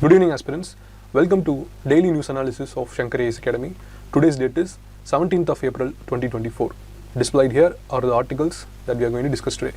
Good evening aspirants. Welcome to daily news analysis of Shankar IAS Academy. Today's date is 17th of April 2024. Displayed here are the articles that we are going to discuss today.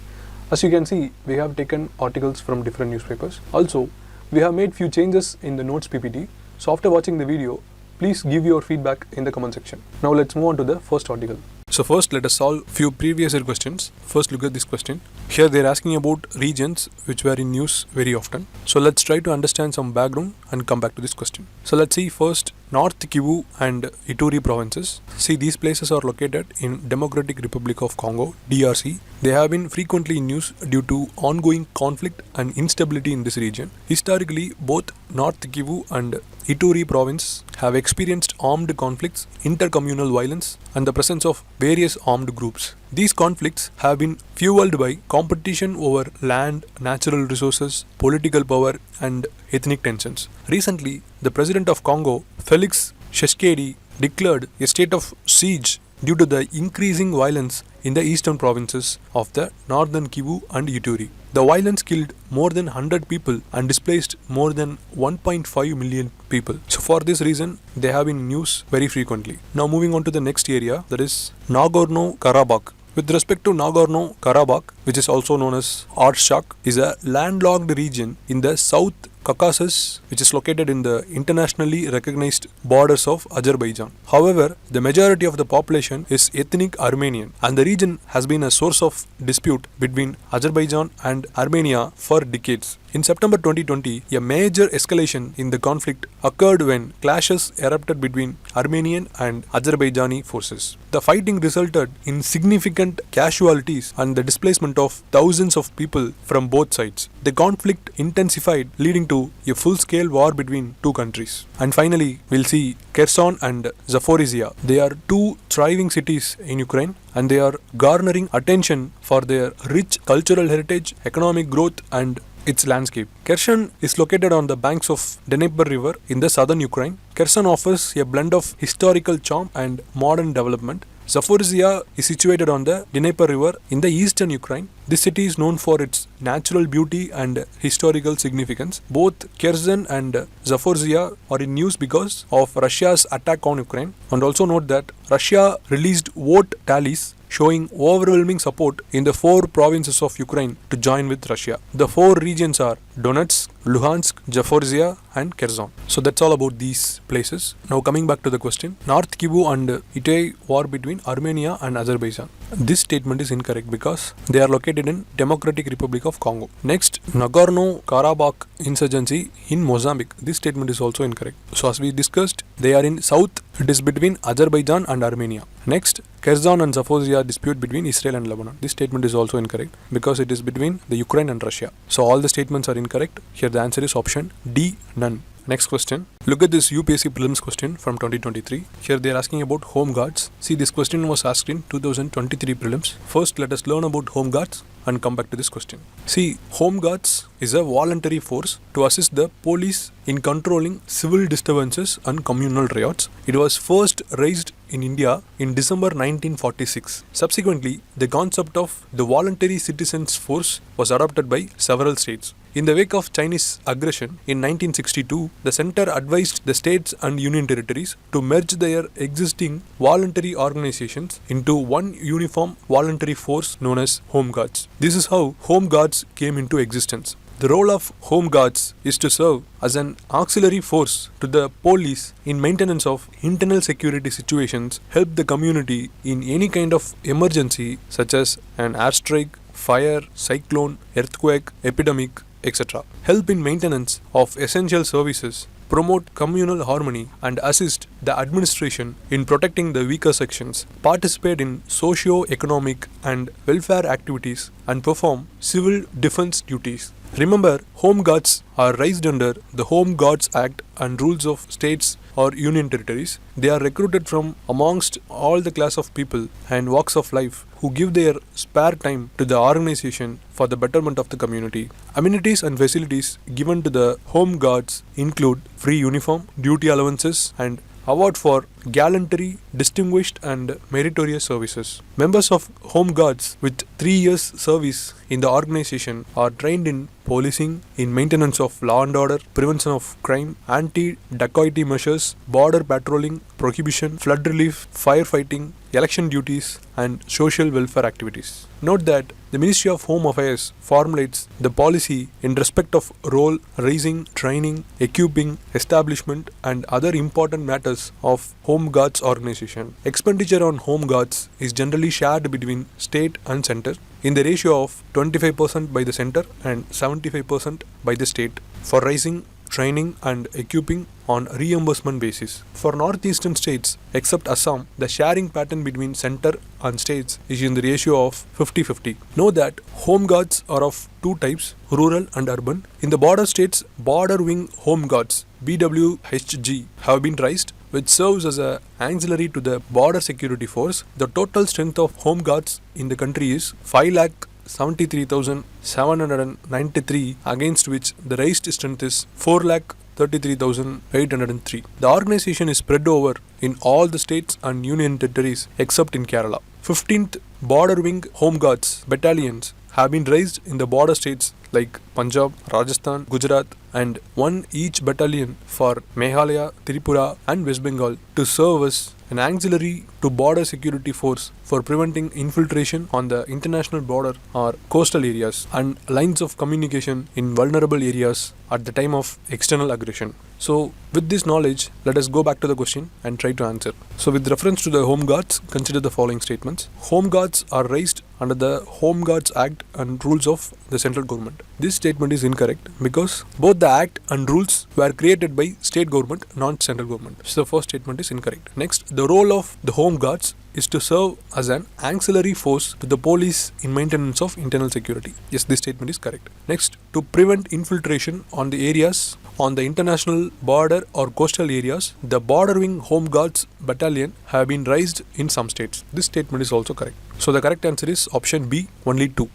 As you can see, we have taken articles from different newspapers. Also, we have made few changes in the notes PPT. So after watching the video, please give your feedback in the comment section. Now let's move on to the first article. So first let us solve few previous year questions. First look at this question. Here they are asking about regions which were in news very often. So let's try to understand some background and come back to this question. So let's see first North Kivu and Ituri provinces. See, these places are located in Democratic Republic of Congo, DRC. They have been frequently in news due to ongoing conflict and instability in this region. Historically, both North Kivu and Ituri province have experienced armed conflicts, intercommunal violence, and the presence of various armed groups. These conflicts have been fueled by competition over land, natural resources, political power, and ethnic tensions. Recently, the president of Congo, Felix Tshisekedi, declared a state of siege due to the increasing violence in the eastern provinces of the northern Kivu and Ituri. The violence killed more than 100 people and displaced more than 1.5 million people. So for this reason, they have been in news very frequently. Now moving on to the next area, that is Nagorno-Karabakh. With respect to Nagorno-Karabakh, which is also known as Artsakh, is a landlocked region in the South Caucasus, which is located in the internationally recognized borders of Azerbaijan. However, the majority of the population is ethnic Armenian, and the region has been a source of dispute between Azerbaijan and Armenia for decades. In September 2020, a major escalation in the conflict occurred when clashes erupted between Armenian and Azerbaijani forces. The fighting resulted in significant casualties and the displacement of thousands of people from both sides. The conflict intensified, leading to a full-scale war between two countries. And finally, we'll see Kherson and Zaporizhia. They are two thriving cities in Ukraine, and they are garnering attention for their rich cultural heritage, economic growth, and its landscape. Kherson is located on the banks of Dnieper River in the southern Ukraine. Kherson offers a blend of historical charm and modern development. Zaporizhia is situated on the Dnieper River in the eastern Ukraine. This city is known for its natural beauty and historical significance. Both Kherson and Zaporizhia are in news because of Russia's attack on Ukraine. And also note that Russia released vote tallies showing overwhelming support in the four provinces of Ukraine to join with Russia. The four regions are Donetsk, Luhansk, Zaporizhia, and Kherson. So that's all about these places. Now coming back to the question, North Kivu and Ituri war between Armenia and Azerbaijan. This statement is incorrect because they are located in Democratic Republic of Congo. Next, Nagorno-Karabakh insurgency in Mozambique. This statement is also incorrect. So as we discussed, they are in south. It is between Azerbaijan and Armenia. Next, Kherson and Zaporizhia dispute between Israel and Lebanon. This statement is also incorrect because it is between the Ukraine and Russia. So all the statements are incorrect. Here the answer is option D, none. Next question. Look at this UPSC Prelims question from 2023. Here they are asking about home guards. See, this question was asked in 2023 Prelims. First, let us learn about home guards and come back to this question. See, home guards is a voluntary force to assist the police in controlling civil disturbances and communal riots. It was first raised in India in December 1946. Subsequently, the concept of the voluntary citizens force was adopted by several states. In the wake of Chinese aggression in 1962, the center advised the states and union territories to merge their existing voluntary organizations into one uniform voluntary force known as Home Guards. This is how Home Guards came into existence. The role of Home Guards is to serve as an auxiliary force to the police in maintenance of internal security situations, help the community in any kind of emergency such as an airstrike, fire, cyclone, earthquake, epidemic, etc. Help in maintenance of essential services, promote communal harmony, and assist the administration in protecting the weaker sections, participate in socio-economic and welfare activities, and perform civil defense duties. Remember, Home Guards are raised under the Home Guards Act and rules of states or union territories. They are recruited from amongst all the class of people and walks of life who give their spare time to the organization for the betterment of the community. Amenities and facilities given to the Home Guards include free uniform, duty allowances, and Award for Gallantry, Distinguished and Meritorious Services. Members of Home Guards with 3 years service in the organization are trained in policing, in maintenance of law and order, prevention of crime, anti-dacoity measures, border patrolling, prohibition, flood relief, firefighting, election duties, and social welfare activities. Note that the Ministry of Home Affairs formulates the policy in respect of role, raising, training, equipping, establishment, and other important matters of Home Guards organization. Expenditure on Home Guards is generally shared between state and center in the ratio of 25% by the center and 75% by the state for raising, training and equipping on reimbursement basis. For northeastern states except Assam, the sharing pattern between center and states is in the ratio of 50-50. Know that Home Guards are of two types, rural and urban. In the border states, Border Wing Home Guards BWHG have been raised, which serves as an auxiliary to the border security force. The total strength of Home Guards in the country is 5,73,793, against which the raised strength is 4,33,803. The organization is spread over in all the states and union territories except in Kerala. 15th Border Wing Home Guards battalions have been raised in the border states like Punjab, Rajasthan, Gujarat, and one each battalion for Meghalaya, Tripura and West Bengal to serve as an auxiliary to border security force for preventing infiltration on the international border or coastal areas and lines of communication in vulnerable areas at the time of external aggression. So with this knowledge, let us go back to the question and try to answer. So with reference to the Home Guards, consider the following statements. Home Guards are raised under the Home Guards Act and rules of the central government. This statement is incorrect because both the Act and rules were created by state government, not central government. So the first statement is incorrect. Next, the role of the Home Guards is to serve as an auxiliary force to the police in maintenance of internal security. Yes, this statement is correct. Next, to prevent infiltration on the areas on the international border or coastal areas, the Border Wing Home Guards battalion have been raised in some states. This statement is also correct. So the correct answer is option B, only 2.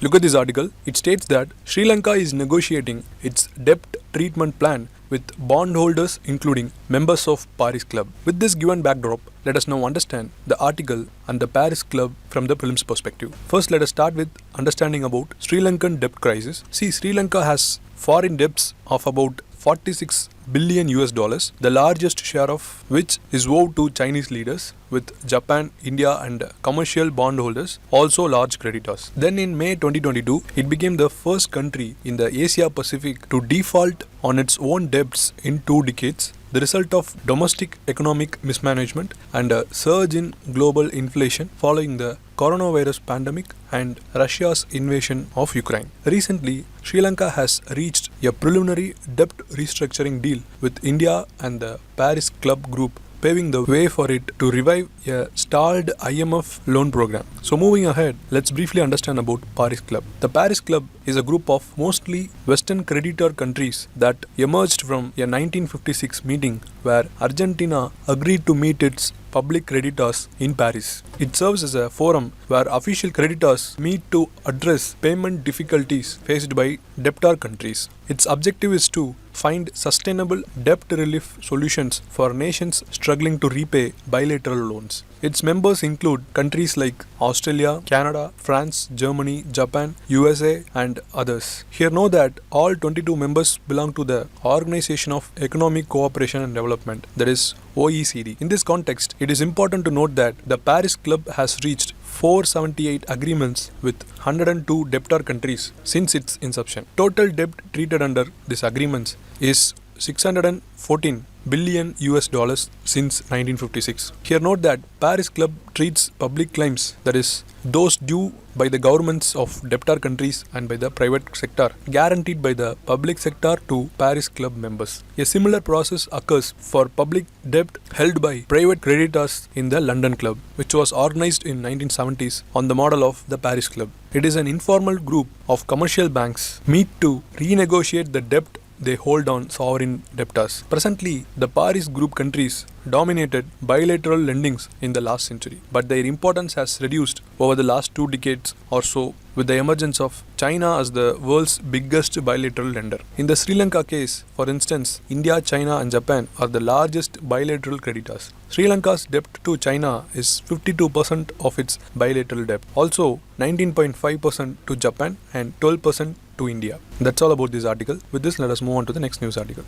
Look at this article. It states that Sri Lanka is negotiating its debt treatment plan with bondholders including members of Paris Club. With this given backdrop, let us now understand the article and the Paris Club from the prelims perspective. First, let us start with understanding about Sri Lankan debt crisis. See, Sri Lanka has foreign debts of about 46 billion US dollars, the largest share of which is owed to Chinese leaders, with Japan, India and commercial bondholders also large creditors. Then in May 2022, it became the first country in the Asia Pacific to default on its own debts in 2 decades, the result of domestic economic mismanagement and a surge in global inflation following the coronavirus pandemic and Russia's invasion of Ukraine. Recently, Sri Lanka has reached a preliminary debt restructuring deal with India and the Paris Club group, paving the way for it to revive a stalled IMF loan program. So moving ahead, let's briefly understand about Paris Club. The Paris Club is a group of mostly Western creditor countries that emerged from a 1956 meeting where Argentina agreed to meet its public creditors in Paris. It serves as a forum where official creditors meet to address payment difficulties faced by debtor countries. Its objective is to find sustainable debt relief solutions for nations struggling to repay bilateral loans. Its members include countries like Australia, Canada, France, Germany, Japan, USA and others. Here know that all 22 members belong to the Organization of Economic Cooperation and Development, that is OECD. In this context, it is important to note that the Paris Club has reached 478 agreements with 102 debtor countries since its inception. Total debt treated under these agreements is 614 billion US dollars since 1956. Here note that Paris Club treats public claims, that is those due by the governments of debtor countries and by the private sector, guaranteed by the public sector to Paris Club members. A similar process occurs for public debt held by private creditors in the London Club, which was organized in 1970s on the model of the Paris Club. It is an informal group of commercial banks meet to renegotiate the debt they hold on sovereign debtors. Presently, the Paris Group countries dominated bilateral lendings in the last century, but their importance has reduced over the last 2 decades or so with the emergence of China as the world's biggest bilateral lender. In the Sri Lanka case, for instance, India, China and Japan are the largest bilateral creditors. Sri Lanka's debt to China is 52% of its bilateral debt. Also, 19.5% to Japan and 12% to India. That's all about this article. With this, let us move on to the next news article.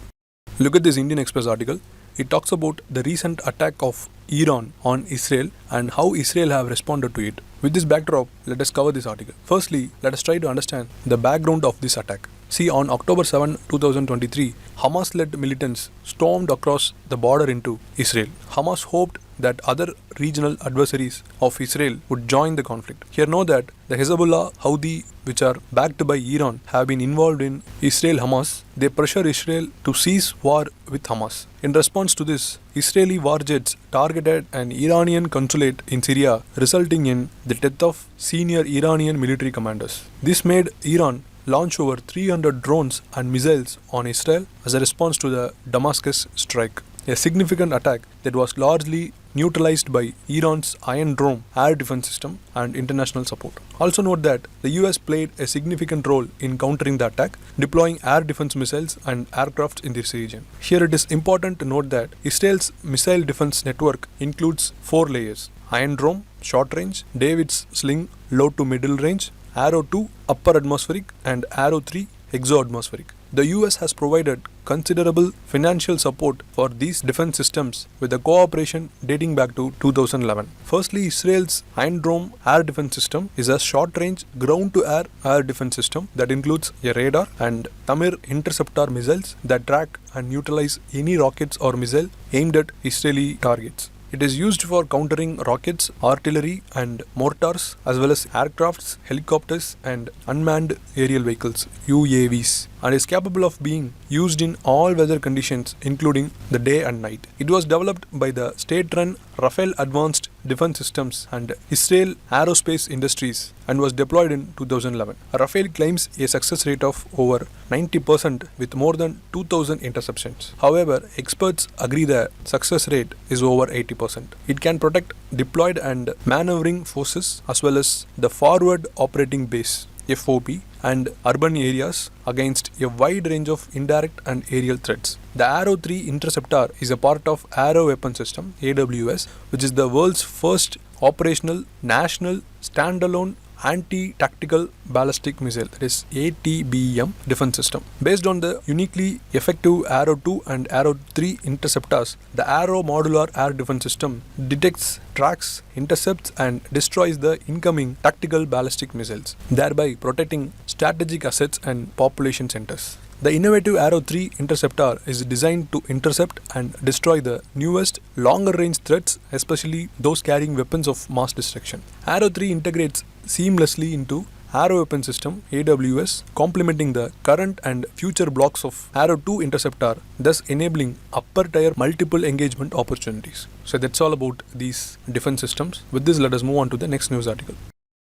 Look at this Indian Express article. It talks about the recent attack of Iran on Israel and how Israel have responded to it. With this backdrop, let us cover this article. Firstly, let us try to understand the background of this attack. See, on October 7, 2023, Hamas-led militants stormed across the border into Israel. Hamas hoped that other regional adversaries of Israel would join the conflict. Here know that the Hezbollah, Houthi, which are backed by Iran, have been involved in Israel-Hamas. They pressure Israel to cease war with Hamas. In response to this, Israeli war jets targeted an Iranian consulate in Syria, resulting in the death of senior Iranian military commanders. This made Iran launch over 300 drones and missiles on Israel as a response to the Damascus strike, a significant attack that was largely neutralized by Iran's Iron Dome air defense system and international support. Also note that the US played a significant role in countering the attack, deploying air defense missiles and aircraft in this region. Here it is important to note that Israel's missile defense network includes 4 layers: Iron Dome, short range; David's Sling, low to middle range; Arrow 2, upper atmospheric; and Arrow 3, exo-atmospheric. The US has provided considerable financial support for these defense systems with a cooperation dating back to 2011. Firstly, Israel's Iron Dome air defense system is a short-range ground-to-air air defense system that includes a radar and Tamir interceptor missiles that track and neutralize any rockets or missile aimed at Israeli targets. It is used for countering rockets, artillery and mortars, as well as aircrafts, helicopters and unmanned aerial vehicles (UAVs), and is capable of being used in all weather conditions including the day and night. It was developed by the state-run Rafael Advanced Defense Systems and Israel Aerospace Industries and was deployed in 2011. Rafael claims a success rate of over 90% with more than 2,000 interceptions. However, experts agree the success rate is over 80%. It can protect deployed and maneuvering forces as well as the forward operating base (FOB) and urban areas against a wide range of indirect and aerial threats. The Arrow 3 interceptor is a part of Arrow Weapon System (AWS), which is the world's first operational national standalone anti-tactical ballistic missile, that is ATBM defense system. Based on the uniquely effective Arrow 2 and Arrow 3 interceptors, the Arrow modular air defense system detects, tracks, intercepts and destroys the incoming tactical ballistic missiles, thereby protecting strategic assets and population centers. The innovative Arrow 3 interceptor is designed to intercept and destroy the newest, longer-range threats, especially those carrying weapons of mass destruction. Arrow 3 integrates seamlessly into Arrow Weapon System (AWS), complementing the current and future blocks of Arrow 2 interceptor, thus enabling upper-tier multiple engagement opportunities. So that's all about these defense systems. With this, let us move on to the next news article.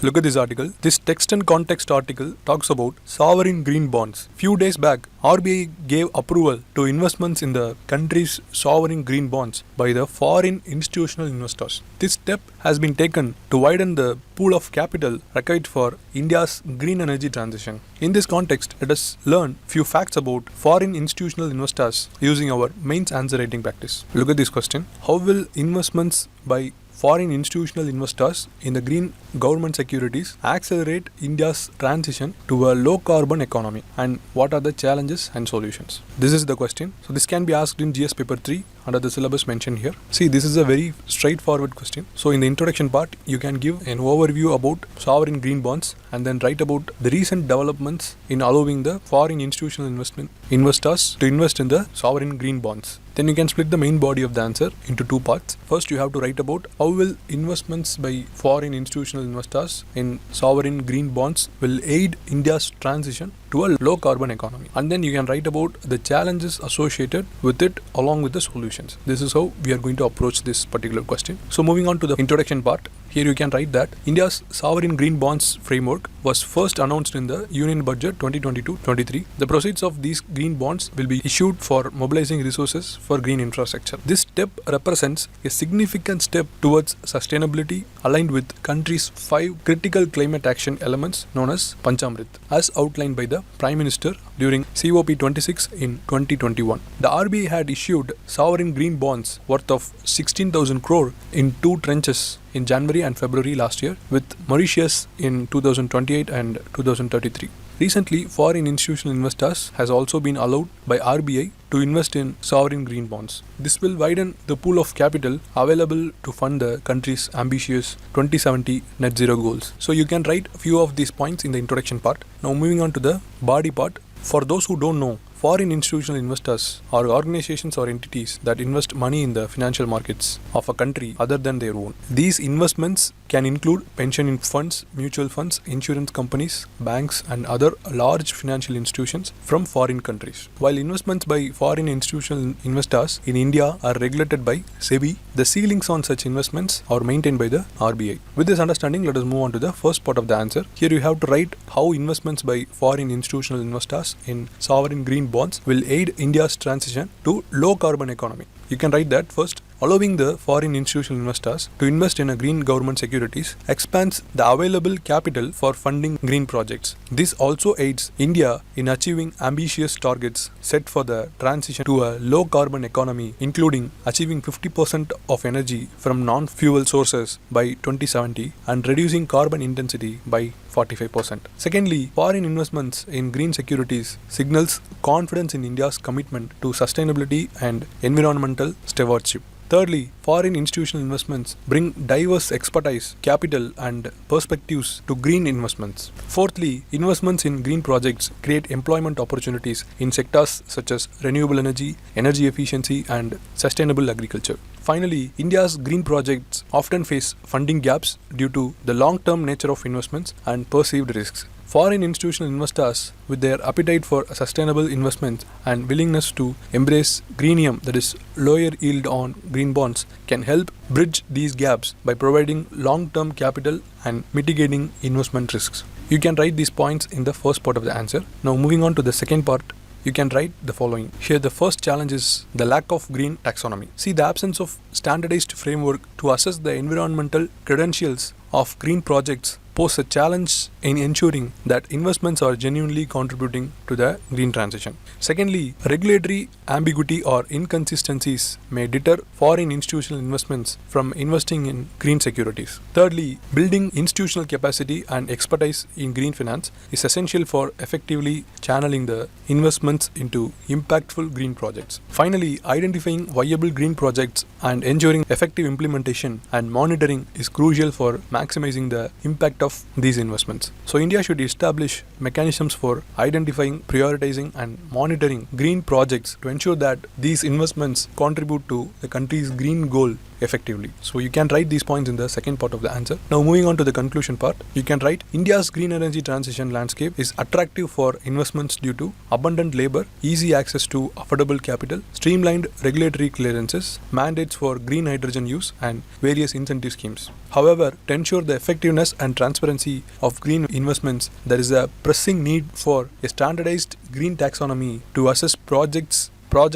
Look at this article. This text and context article talks about sovereign green bonds. Few days back, RBI gave approval to investments in the country's sovereign green bonds by the foreign institutional investors. This step has been taken to widen the pool of capital required for India's green energy transition. In this context, let us learn few facts about foreign institutional investors using our mains answer writing practice. Look at this question. How will investments by foreign institutional investors in the green government securities accelerate India's transition to a low carbon economy, and what are the challenges and solutions? This is the question. So this can be asked in GS paper 3 under the syllabus mentioned here. See, this is a very straightforward question. So in the introduction part, you can give an overview about sovereign green bonds and then write about the recent developments in allowing the foreign institutional investors to invest in the sovereign green bonds. Then you can split the main body of the answer into 2 parts. First, you have to write about how will investments by foreign institutional investors in sovereign green bonds will aid India's transition to a low carbon economy. And then you can write about the challenges associated with it along with the solutions. This is how we are going to approach this particular question. So moving on to the introduction part, here you can write that India's sovereign green bonds framework was first announced in the Union Budget 2022-23. The proceeds of these green bonds will be issued for mobilizing resources for green infrastructure. This step represents a significant step towards sustainability aligned with country's 5 critical climate action elements known as Panchamrit, as outlined by the Prime Minister during COP26 in 2021. The RBI had issued sovereign green bonds worth of 16,000 crore in 2 tranches in January and February last year, with Mauritius in 2028 and 2033. Recently, foreign institutional investors has also been allowed by RBI to invest in sovereign green bonds. This will widen the pool of capital available to fund the country's ambitious 2070 net zero goals. So you can write a few of these points in the introduction part. Now moving on to the body part. For those who don't know, foreign institutional investors are organizations or entities that invest money in the financial markets of a country other than their own. These investments can include pension funds, mutual funds, insurance companies, banks, and other large financial institutions from foreign countries. While investments by foreign institutional investors in India are regulated by SEBI, the ceilings on such investments are maintained by the RBI. With this understanding, let us move on to the first part of the answer. Here you have to write how investments by foreign institutional investors in sovereign green bonds will aid India's transition to low carbon economy. You can write that first. Allowing the foreign institutional investors to invest in a green government securities expands the available capital for funding green projects. This also aids India in achieving ambitious targets set for the transition to a low carbon economy, including achieving 50% of energy from non-fuel sources by 2070 and reducing carbon intensity by 45%. Secondly, foreign investments in green securities signals confidence in India's commitment to sustainability and environmental stewardship. Thirdly, foreign institutional investments bring diverse expertise, capital, and perspectives to green investments. Fourthly, investments in green projects create employment opportunities in sectors such as renewable energy, energy efficiency, and sustainable agriculture. Finally, India's green projects often face funding gaps due to the long-term nature of investments and perceived risks. Foreign institutional investors, with their appetite for sustainable investments and willingness to embrace greenium, that is lower yield on green bonds, can help bridge these gaps by providing long-term capital and mitigating investment risks. You can write these points in the first part of the answer. Now moving on to the second part, you can write the following. Here the first challenge is the lack of green taxonomy. See, the absence of standardized framework to assess the environmental credentials of green projects pose a challenge in ensuring that investments are genuinely contributing to the green transition. Secondly, regulatory ambiguity or inconsistencies may deter foreign institutional investments from investing in green securities. Thirdly, building institutional capacity and expertise in green finance is essential for effectively channeling the investments into impactful green projects. Finally, identifying viable green projects and ensuring effective implementation and monitoring is crucial for maximizing the impact of these investments. So India should establish mechanisms for identifying, prioritizing, and monitoring green projects to ensure that these investments contribute to the country's green goal effectively. So you can write these points in the second part of the answer. Now moving on to the conclusion part, you can write India's green energy transition landscape is attractive for investments due to abundant labor, easy access to affordable capital, streamlined regulatory clearances, mandates for green hydrogen use, and various incentive schemes. However, to ensure the effectiveness and transparency of green investments, there is a pressing need for a standardized green taxonomy to assess project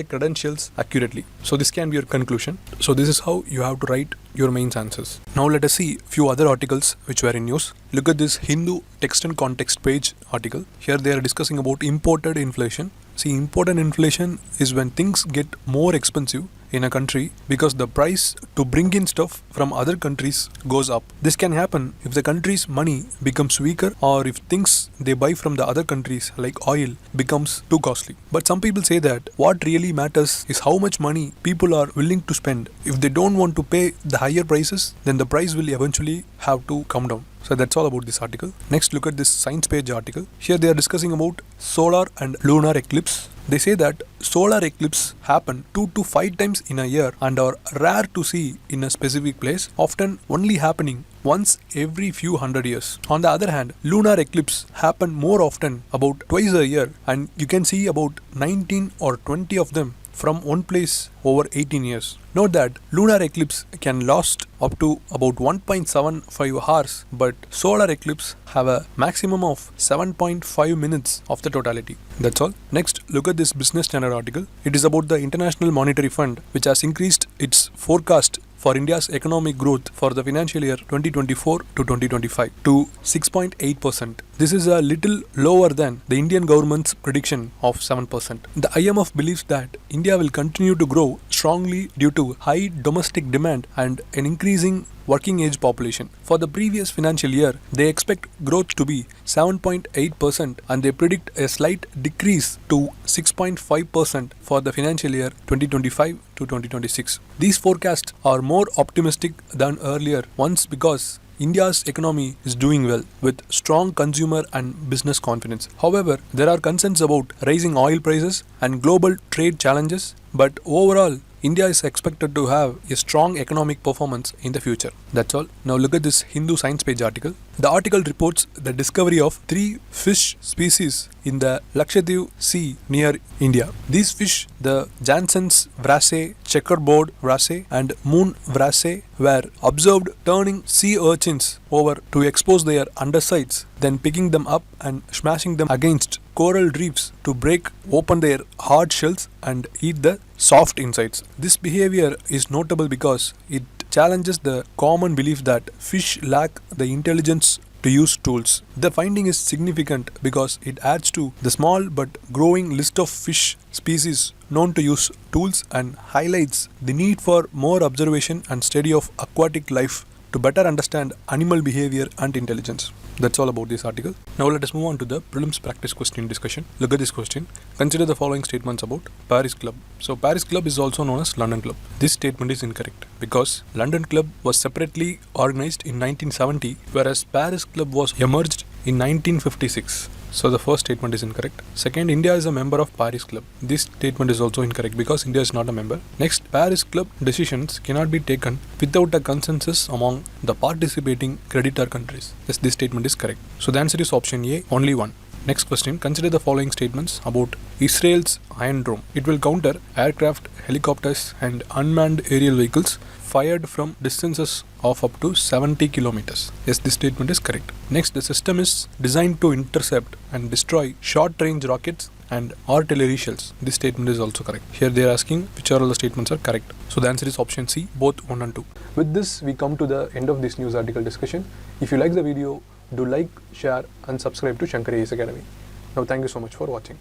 credentials accurately. So this can be your conclusion. So this is how you have to write your mains answers. Now let us see few other articles which were in news. Look at this Hindu text and context page article. Here they are discussing about imported inflation. See, imported inflation is when things get more expensive in a country because the price to bring in stuff from other countries goes up. This can happen if the country's money becomes weaker or if things they buy from the other countries like oil becomes too costly. But some people say that what really matters is how much money people are willing to spend. If they don't want to pay the higher prices, then the price will eventually have to come down. So that's all about this article. Next, look at this science page article. Here they are discussing about solar and lunar eclipse. They say that solar eclipse happen 2 to 5 times in a year and are rare to see in a specific place, often only happening once every few hundred years. On the other hand, lunar eclipse happen more often, about twice a year, and you can see about 19 or 20 of them from one place over 18 years. Note that lunar eclipse can last up to about 1.75 hours, but solar eclipse have a maximum of 7.5 minutes of the totality. That's all. Next, look at this Business Standard article. It is about the International Monetary Fund, which has increased its forecast for India's economic growth for the financial year 2024 to 2025 to 6.8%. This is a little lower than the Indian government's prediction of 7%. The IMF believes that India will continue to grow strongly due to high domestic demand and an increasing working age population. For the previous financial year, they expect growth to be 7.8% and they predict a slight decrease to 6.5% for the financial year 2025 to 2026. These forecasts are more optimistic than earlier ones because India's economy is doing well with strong consumer and business confidence. However, there are concerns about rising oil prices and global trade challenges, but overall, India is expected to have a strong economic performance in the future. That's all. Now look at this Hindu Science Page article. The article reports the discovery of 3 fish species in the Lakshadweep Sea near India. These fish, the Jansen's wrasse, checkerboard wrasse and moon wrasse, were observed turning sea urchins over to expose their undersides, then picking them up and smashing them against coral reefs to break open their hard shells and eat the soft insides. This behavior is notable because it challenges the common belief that fish lack the intelligence to use tools. The finding is significant because it adds to the small but growing list of fish species known to use tools and highlights the need for more observation and study of aquatic life to better understand animal behavior and intelligence. That's all about this article. Now let us move on to the prelims practice question discussion. Look at this question. Consider the following statements about Paris Club. So Paris Club is also known as London Club. This statement is incorrect because London Club was separately organized in 1970, whereas Paris Club was emerged in 1956. So the first statement is incorrect. Second, India is a member of Paris Club. This statement is also incorrect because India is not a member. Next, Paris Club decisions cannot be taken without a consensus among the participating creditor countries. Yes, this statement is correct. So the answer is option A, only one. Next question, consider the following statements about Israel's Iron Dome. It will counter aircraft, helicopters and unmanned aerial vehicles fired from distances of up to 70 kilometers. Yes, this statement is correct. Next, the system is designed to intercept and destroy short-range rockets and artillery shells. This statement is also correct. Here they are asking which are all the statements are correct. So the answer is option C, both 1 and 2. With this, we come to the end of this news article discussion. If you like the video, do like, share and subscribe to Shankar IAS Academy. Now thank you so much for watching.